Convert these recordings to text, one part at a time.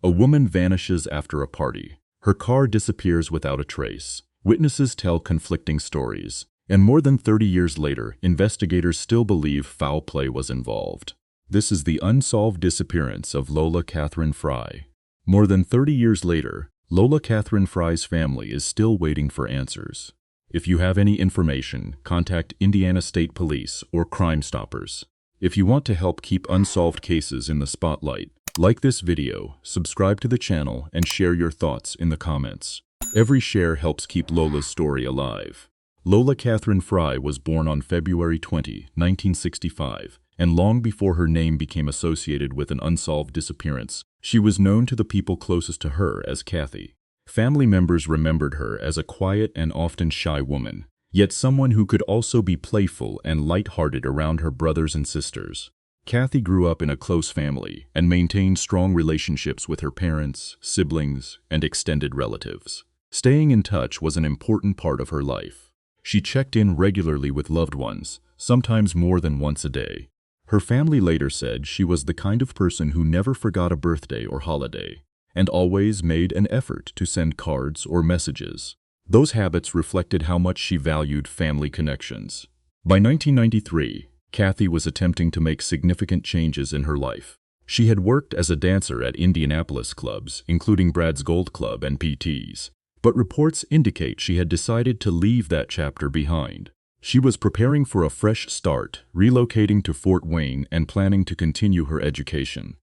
A woman vanishes after a party. Her car disappears without a trace. Witnesses tell conflicting stories. And more than 30 years later, investigators still believe foul play was involved. This is the unsolved disappearance of Lola Katherine Fry. More than 30 years later, Lola Katherine Fry's family is still waiting for answers. If you have any information, contact Indiana State Police or Crime Stoppers. If you want to help keep unsolved cases in the spotlight, like this video, subscribe to the channel, and share your thoughts in the comments. Every share helps keep Lola's story alive. Lola Katherine Fry was born on February 20, 1965, and long before her name became associated with an unsolved disappearance, she was known to the people closest to her as Kathy. Family members remembered her as a quiet and often shy woman, yet someone who could also be playful and light-hearted around her brothers and sisters. Kathy grew up in a close family and maintained strong relationships with her parents, siblings, and extended relatives. Staying in touch was an important part of her life. She checked in regularly with loved ones, sometimes more than once a day. Her family later said she was the kind of person who never forgot a birthday or holiday, and always made an effort to send cards or messages. Those habits reflected how much she valued family connections. By 1993, Kathy was attempting to make significant changes in her life. She had worked as a dancer at Indianapolis clubs, including Brad's Gold Club and PT's, but reports indicate she had decided to leave that chapter behind. She was preparing for a fresh start, relocating to Fort Wayne and planning to continue her education.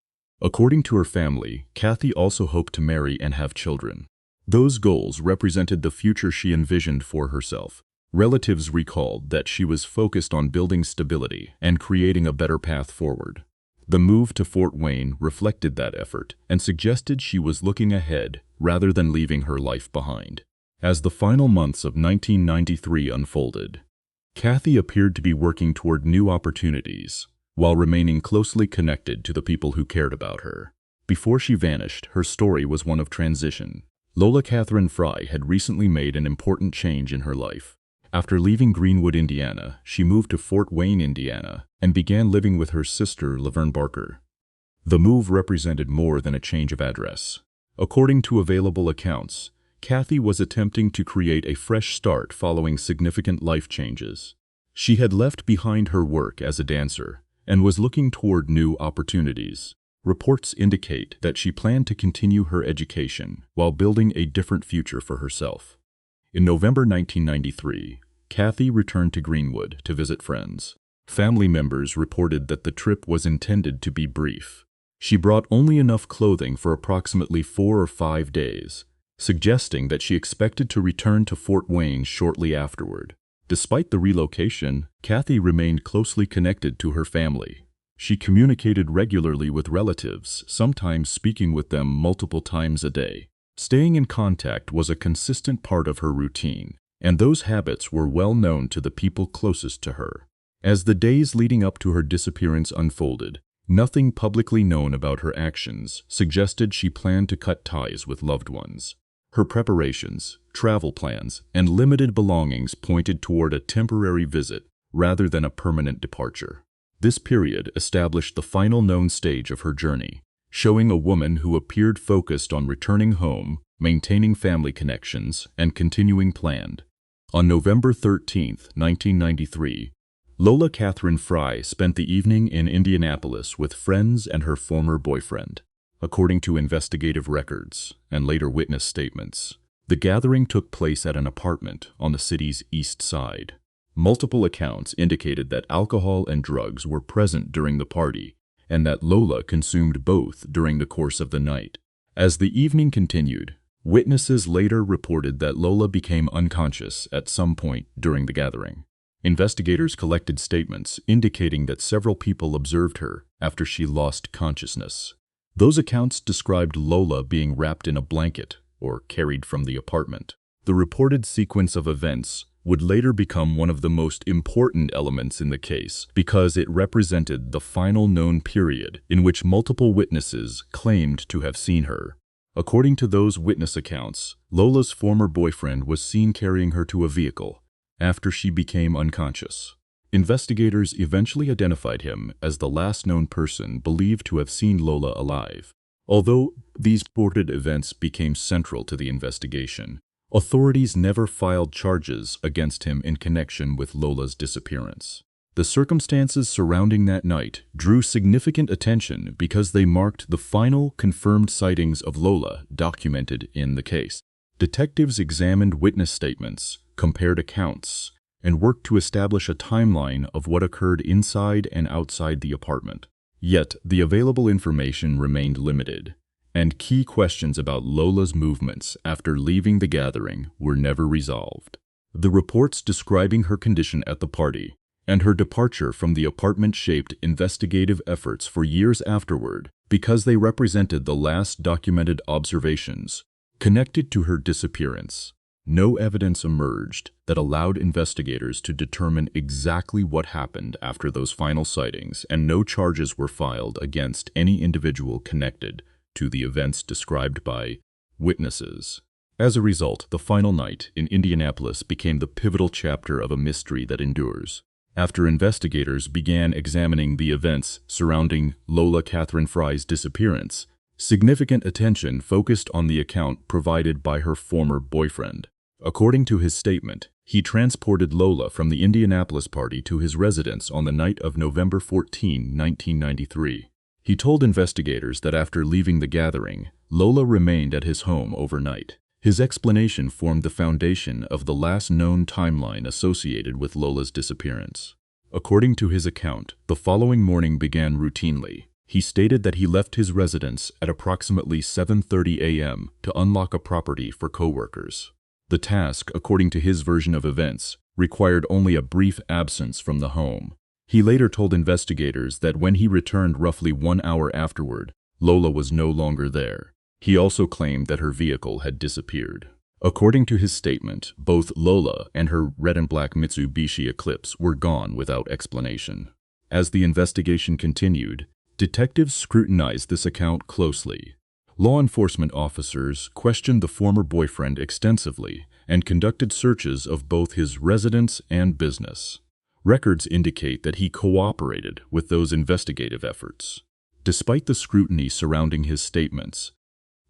According to her family, Kathy also hoped to marry and have children. Those goals represented the future she envisioned for herself. Relatives recalled that she was focused on building stability and creating a better path forward. The move to Fort Wayne reflected that effort and suggested she was looking ahead rather than leaving her life behind. As the final months of 1993 unfolded, Kathy appeared to be working toward new opportunities while remaining closely connected to the people who cared about her. Before she vanished, her story was one of transition. Lola Katherine Fry had recently made an important change in her life. After leaving Greenwood, Indiana, she moved to Fort Wayne, Indiana, and began living with her sister, Laverne Barker. The move represented more than a change of address. According to available accounts, Kathy was attempting to create a fresh start following significant life changes. She had left behind her work as a dancer and was looking toward new opportunities. Reports indicate that she planned to continue her education while building a different future for herself. In November 1993, Kathy returned to Greenwood to visit friends. Family members reported that the trip was intended to be brief. She brought only enough clothing for approximately 4 or 5 days, suggesting that she expected to return to Fort Wayne shortly afterward. Despite the relocation, Kathy remained closely connected to her family. She communicated regularly with relatives, sometimes speaking with them multiple times a day. Staying in contact was a consistent part of her routine, and those habits were well known to the people closest to her. As the days leading up to her disappearance unfolded, nothing publicly known about her actions suggested she planned to cut ties with loved ones. Her preparations, travel plans, and limited belongings pointed toward a temporary visit rather than a permanent departure. This period established the final known stage of her journey, showing a woman who appeared focused on returning home, maintaining family connections, and continuing planned. On November 13, 1993, Lola Katherine Fry spent the evening in Indianapolis with friends and her former boyfriend. According to investigative records and later witness statements, the gathering took place at an apartment on the city's east side. Multiple accounts indicated that alcohol and drugs were present during the party, and that Lola consumed both during the course of the night. As the evening continued, witnesses later reported that Lola became unconscious at some point during the gathering. Investigators collected statements indicating that several people observed her after she lost consciousness. Those accounts described Lola being wrapped in a blanket or carried from the apartment. The reported sequence of events would later become one of the most important elements in the case because it represented the final known period in which multiple witnesses claimed to have seen her. According to those witness accounts, Lola's former boyfriend was seen carrying her to a vehicle after she became unconscious. Investigators eventually identified him as the last known person believed to have seen Lola alive. Although these reported events became central to the investigation, authorities never filed charges against him in connection with Lola's disappearance. The circumstances surrounding that night drew significant attention because they marked the final confirmed sightings of Lola documented in the case. Detectives examined witness statements, compared accounts, and worked to establish a timeline of what occurred inside and outside the apartment. Yet, the available information remained limited, and key questions about Lola's movements after leaving the gathering were never resolved. The reports describing her condition at the party and her departure from the apartment shaped investigative efforts for years afterward because they represented the last documented observations connected to her disappearance. No evidence emerged that allowed investigators to determine exactly what happened after those final sightings, and no charges were filed against any individual connected to the events described by witnesses. As a result, the final night in Indianapolis became the pivotal chapter of a mystery that endures. After investigators began examining the events surrounding Lola Katherine Fry's disappearance, significant attention focused on the account provided by her former boyfriend. According to his statement, he transported Lola from the Indianapolis party to his residence on the night of November 14, 1993. He told investigators that after leaving the gathering, Lola remained at his home overnight. His explanation formed the foundation of the last known timeline associated with Lola's disappearance. According to his account, the following morning began routinely. He stated that he left his residence at approximately 7:30 a.m. to unlock a property for coworkers. The task, according to his version of events, required only a brief absence from the home. He later told investigators that when he returned roughly 1 hour afterward, Lola was no longer there. He also claimed that her vehicle had disappeared. According to his statement, both Lola and her red and black Mitsubishi Eclipse were gone without explanation. As the investigation continued, detectives scrutinized this account closely. Law enforcement officers questioned the former boyfriend extensively and conducted searches of both his residence and business. Records indicate that he cooperated with those investigative efforts. Despite the scrutiny surrounding his statements,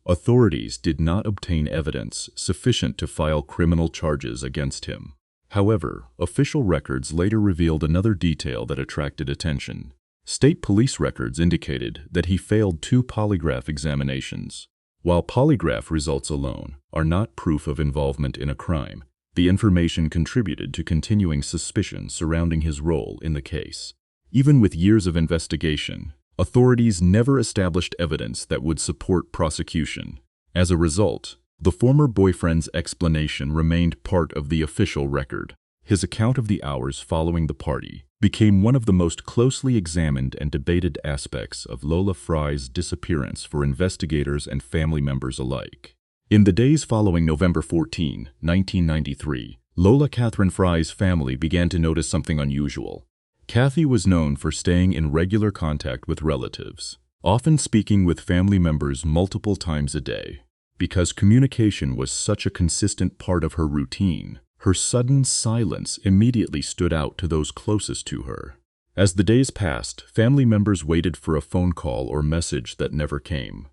authorities did not obtain evidence sufficient to file criminal charges against him. However, official records later revealed another detail that attracted attention. State police records indicated that he failed 2 polygraph examinations. While polygraph results alone are not proof of involvement in a crime, the information contributed to continuing suspicion surrounding his role in the case. Even with years of investigation, authorities never established evidence that would support prosecution. As a result, the former boyfriend's explanation remained part of the official record. His account of the hours following the party became one of the most closely examined and debated aspects of Lola Fry's disappearance for investigators and family members alike. In the days following November 14, 1993, Lola Katherine Fry's family began to notice something unusual. Kathy was known for staying in regular contact with relatives, often speaking with family members multiple times a day. Because communication was such a consistent part of her routine, her sudden silence immediately stood out to those closest to her. As the days passed, family members waited for a phone call or message that never came.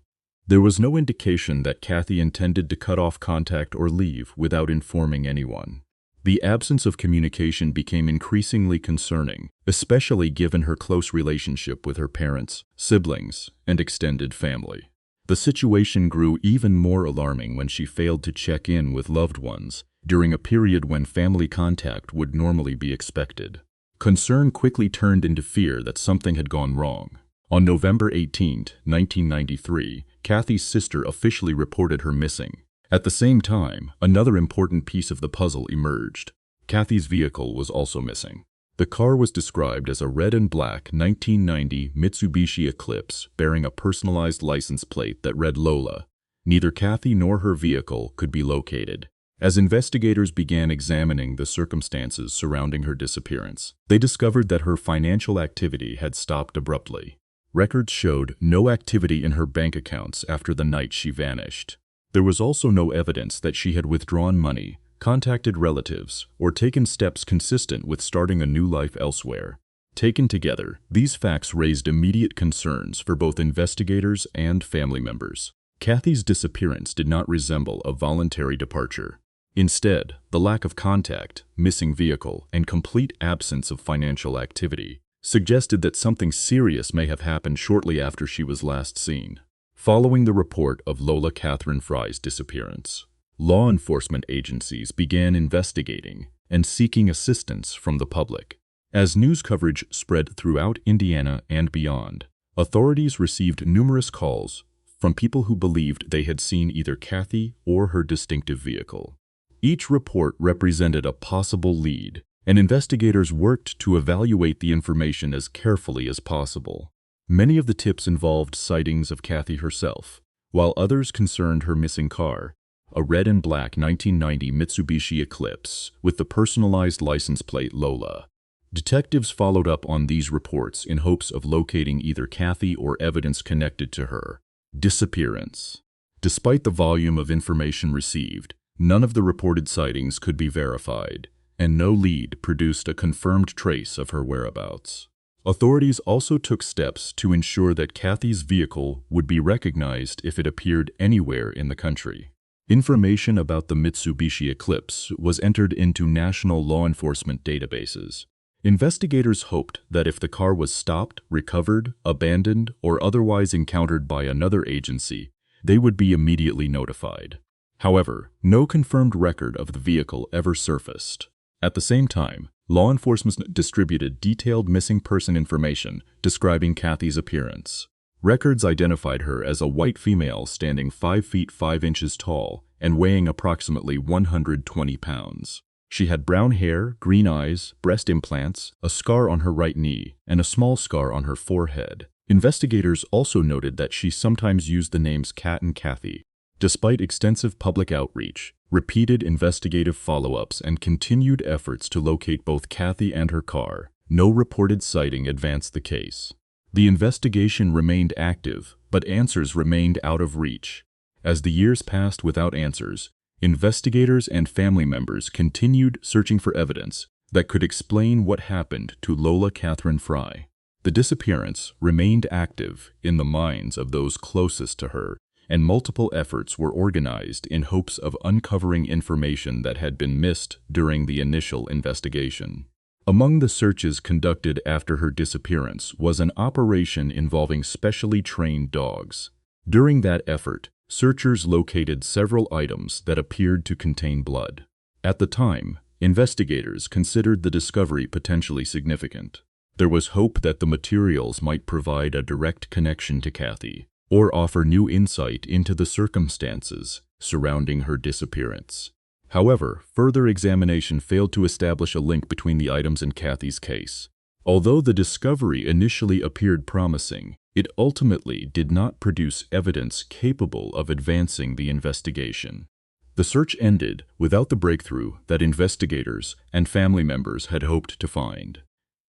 There was no indication that Kathy intended to cut off contact or leave without informing anyone. The absence of communication became increasingly concerning, especially given her close relationship with her parents, siblings, and extended family. The situation grew even more alarming when she failed to check in with loved ones during a period when family contact would normally be expected. Concern quickly turned into fear that something had gone wrong. On November 18, 1993, Kathy's sister officially reported her missing. At the same time, another important piece of the puzzle emerged. Kathy's vehicle was also missing. The car was described as a red and black 1990 Mitsubishi Eclipse bearing a personalized license plate that read Lola. Neither Kathy nor her vehicle could be located. As investigators began examining the circumstances surrounding her disappearance, they discovered that her financial activity had stopped abruptly. Records showed no activity in her bank accounts after the night she vanished. There was also no evidence that she had withdrawn money, contacted relatives, or taken steps consistent with starting a new life elsewhere. Taken together, these facts raised immediate concerns for both investigators and family members. Kathy's disappearance did not resemble a voluntary departure. Instead, the lack of contact, missing vehicle, and complete absence of financial activity suggested that something serious may have happened shortly after she was last seen. Following the report of Lola Katherine Fry's disappearance, law enforcement agencies began investigating and seeking assistance from the public. As news coverage spread throughout Indiana and beyond, authorities received numerous calls from people who believed they had seen either Kathy or her distinctive vehicle. Each report represented a possible lead, and investigators worked to evaluate the information as carefully as possible. Many of the tips involved sightings of Kathy herself, while others concerned her missing car, a red and black 1990 Mitsubishi Eclipse with the personalized license plate Lola. Detectives followed up on these reports in hopes of locating either Kathy or evidence connected to her disappearance. Despite the volume of information received, none of the reported sightings could be verified, and no lead produced a confirmed trace of her whereabouts. Authorities also took steps to ensure that Kathy's vehicle would be recognized if it appeared anywhere in the country. Information about the Mitsubishi Eclipse was entered into national law enforcement databases. Investigators hoped that if the car was stopped, recovered, abandoned, or otherwise encountered by another agency, they would be immediately notified. However, no confirmed record of the vehicle ever surfaced. At the same time, law enforcement distributed detailed missing person information describing Kathy's appearance. Records identified her as a white female standing 5 feet 5 inches tall and weighing approximately 120 pounds. She had brown hair, green eyes, breast implants, a scar on her right knee, and a small scar on her forehead. Investigators also noted that she sometimes used the names Kat and Kathy. Despite extensive public outreach, repeated investigative follow-ups, and continued efforts to locate both Kathy and her car, no reported sighting advanced the case. The investigation remained active, but answers remained out of reach. As the years passed without answers, investigators and family members continued searching for evidence that could explain what happened to Lola Katherine Fry. The disappearance remained active in the minds of those closest to her, and multiple efforts were organized in hopes of uncovering information that had been missed during the initial investigation. Among the searches conducted after her disappearance was an operation involving specially trained dogs. During that effort, searchers located several items that appeared to contain blood. At the time, investigators considered the discovery potentially significant. There was hope that the materials might provide a direct connection to Kathy, or offer new insight into the circumstances surrounding her disappearance. However, further examination failed to establish a link between the items and Kathy's case. Although the discovery initially appeared promising, it ultimately did not produce evidence capable of advancing the investigation. The search ended without the breakthrough that investigators and family members had hoped to find.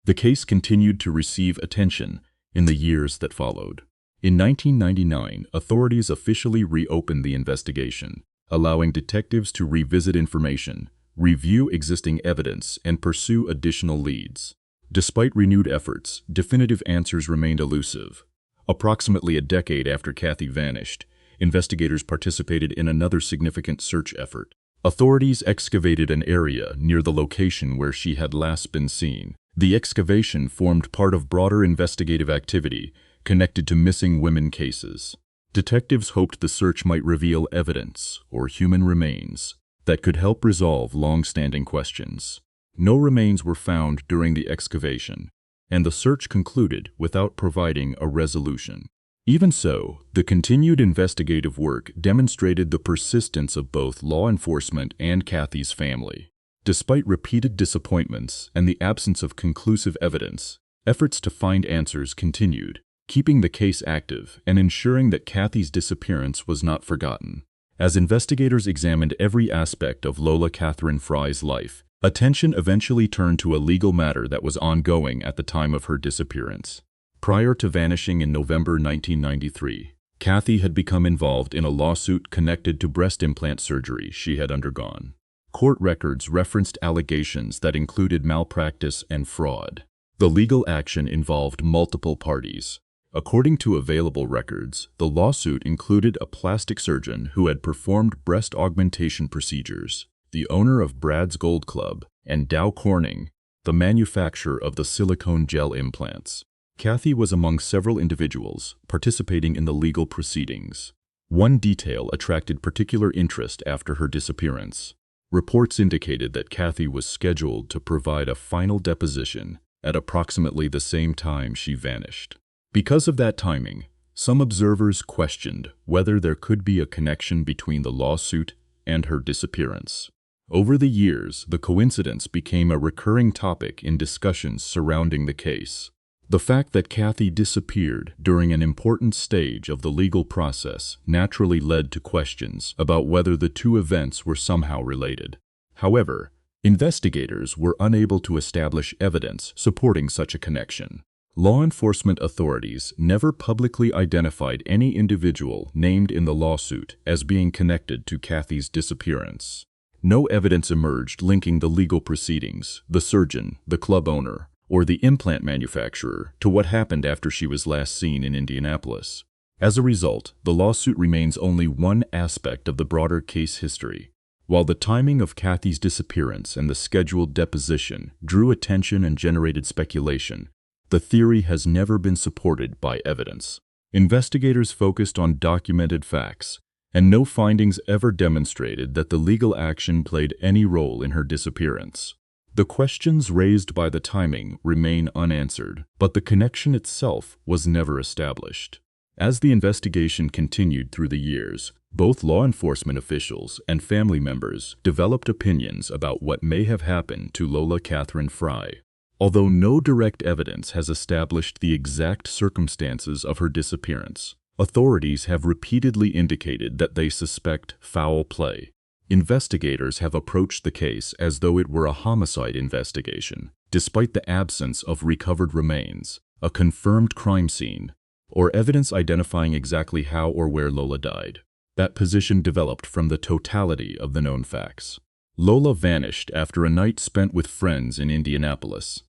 The case continued to receive attention in the years that followed. In 1999, authorities officially reopened the investigation, allowing detectives to revisit information, review existing evidence, and pursue additional leads. Despite renewed efforts, definitive answers remained elusive. Approximately a decade after Kathy vanished, investigators participated in another significant search effort. Authorities excavated an area near the location where she had last been seen. The excavation formed part of broader investigative activity connected to missing women cases. Detectives hoped the search might reveal evidence, or human remains, that could help resolve long-standing questions. No remains were found during the excavation, and the search concluded without providing a resolution. Even so, the continued investigative work demonstrated the persistence of both law enforcement and Kathy's family. Despite repeated disappointments and the absence of conclusive evidence, efforts to find answers continued, keeping the case active and ensuring that Kathy's disappearance was not forgotten. As investigators examined every aspect of Lola Katherine Fry's life, attention eventually turned to a legal matter that was ongoing at the time of her disappearance. Prior to vanishing in November 1993, Kathy had become involved in a lawsuit connected to breast implant surgery she had undergone. Court records referenced allegations that included malpractice and fraud. The legal action involved multiple parties. According to available records, the lawsuit included a plastic surgeon who had performed breast augmentation procedures, the owner of Brad's Gold Club, and Dow Corning, the manufacturer of the silicone gel implants. Kathy was among several individuals participating in the legal proceedings. One detail attracted particular interest after her disappearance. Reports indicated that Kathy was scheduled to provide a final deposition at approximately the same time she vanished. Because of that timing, some observers questioned whether there could be a connection between the lawsuit and her disappearance. Over the years, the coincidence became a recurring topic in discussions surrounding the case. The fact that Kathy disappeared during an important stage of the legal process naturally led to questions about whether the two events were somehow related. However, investigators were unable to establish evidence supporting such a connection. Law enforcement authorities never publicly identified any individual named in the lawsuit as being connected to Kathy's disappearance. No evidence emerged linking the legal proceedings, the surgeon, the club owner, or the implant manufacturer to what happened after she was last seen in Indianapolis. As a result, the lawsuit remains only one aspect of the broader case history. While the timing of Kathy's disappearance and the scheduled deposition drew attention and generated speculation, the theory has never been supported by evidence. Investigators focused on documented facts, and no findings ever demonstrated that the legal action played any role in her disappearance. The questions raised by the timing remain unanswered, but the connection itself was never established. As the investigation continued through the years, both law enforcement officials and family members developed opinions about what may have happened to Lola Katherine Fry. Although no direct evidence has established the exact circumstances of her disappearance, authorities have repeatedly indicated that they suspect foul play. Investigators have approached the case as though it were a homicide investigation, despite the absence of recovered remains, a confirmed crime scene, or evidence identifying exactly how or where Lola died. That position developed from the totality of the known facts. Lola vanished after a night spent with friends in Indianapolis.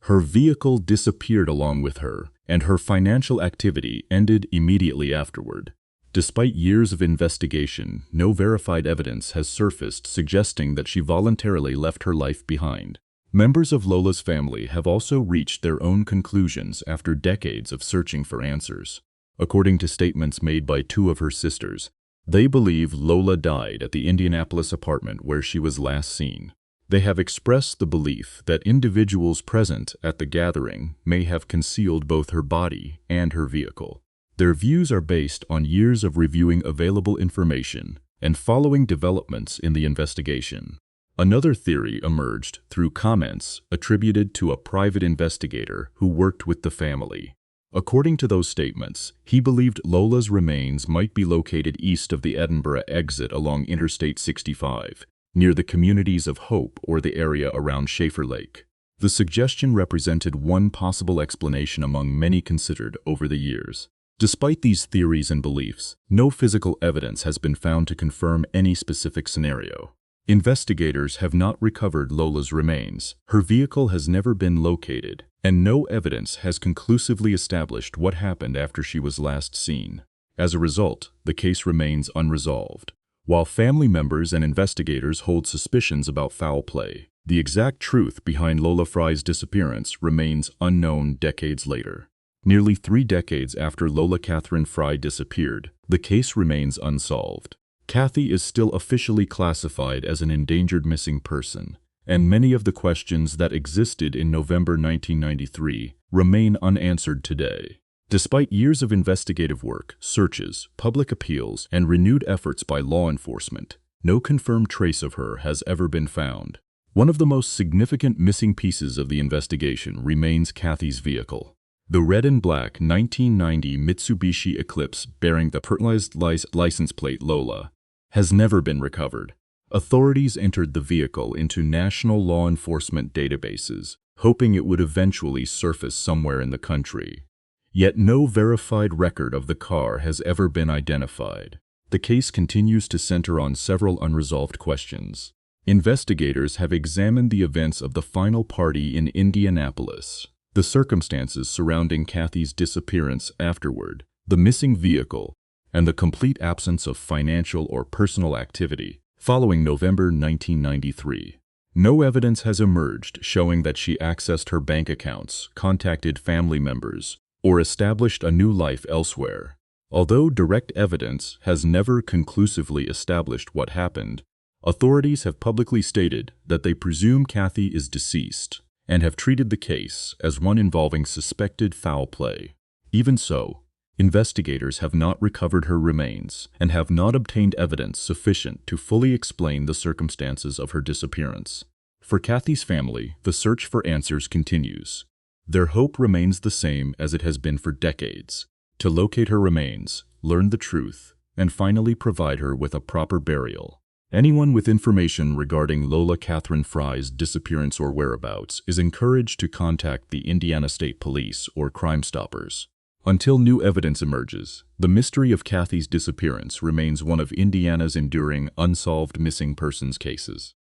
Her vehicle disappeared along with her, and her financial activity ended immediately afterward. Despite years of investigation, no verified evidence has surfaced suggesting that she voluntarily left her life behind. Members of Lola's family have also reached their own conclusions after decades of searching for answers. According to statements made by two of her sisters, they believe Lola died at the Indianapolis apartment where she was last seen. They have expressed the belief that individuals present at the gathering may have concealed both her body and her vehicle. Their views are based on years of reviewing available information and following developments in the investigation. Another theory emerged through comments attributed to a private investigator who worked with the family. According to those statements, he believed Lola's remains might be located east of the Edinburgh exit along Interstate 65, near the communities of Hope or the area around Schaefer Lake. The suggestion represented one possible explanation among many considered over the years. Despite these theories and beliefs, no physical evidence has been found to confirm any specific scenario. Investigators have not recovered Lola's remains, her vehicle has never been located, and no evidence has conclusively established what happened after she was last seen. As a result, the case remains unresolved. While family members and investigators hold suspicions about foul play, the exact truth behind Lola Fry's disappearance remains unknown decades later. Nearly 3 decades after Lola Katherine Fry disappeared, the case remains unsolved. Kathy is still officially classified as an endangered missing person, and many of the questions that existed in November 1993 remain unanswered today. Despite years of investigative work, searches, public appeals, and renewed efforts by law enforcement, no confirmed trace of her has ever been found. One of the most significant missing pieces of the investigation remains Kathy's vehicle. The red and black 1990 Mitsubishi Eclipse bearing the personalized license plate Lola has never been recovered. Authorities entered the vehicle into national law enforcement databases, hoping it would eventually surface somewhere in the country. Yet no verified record of the car has ever been identified. The case continues to center on several unresolved questions. Investigators have examined the events of the final party in Indianapolis, The circumstances surrounding Kathy's disappearance afterward, the missing vehicle, and the complete absence of financial or personal activity following November 1993. No evidence has emerged showing that she accessed her bank accounts, contacted family members, or established a new life elsewhere. Although direct evidence has never conclusively established what happened, authorities have publicly stated that they presume Kathy is deceased and have treated the case as one involving suspected foul play. Even so, investigators have not recovered her remains and have not obtained evidence sufficient to fully explain the circumstances of her disappearance. For Kathy's family, the search for answers continues. Their hope remains the same as it has been for decades: to locate her remains, learn the truth, and finally provide her with a proper burial. Anyone with information regarding Lola Katherine Fry's disappearance or whereabouts is encouraged to contact the Indiana State Police or Crime Stoppers. Until new evidence emerges, the mystery of Kathy's disappearance remains one of Indiana's enduring unsolved missing persons cases.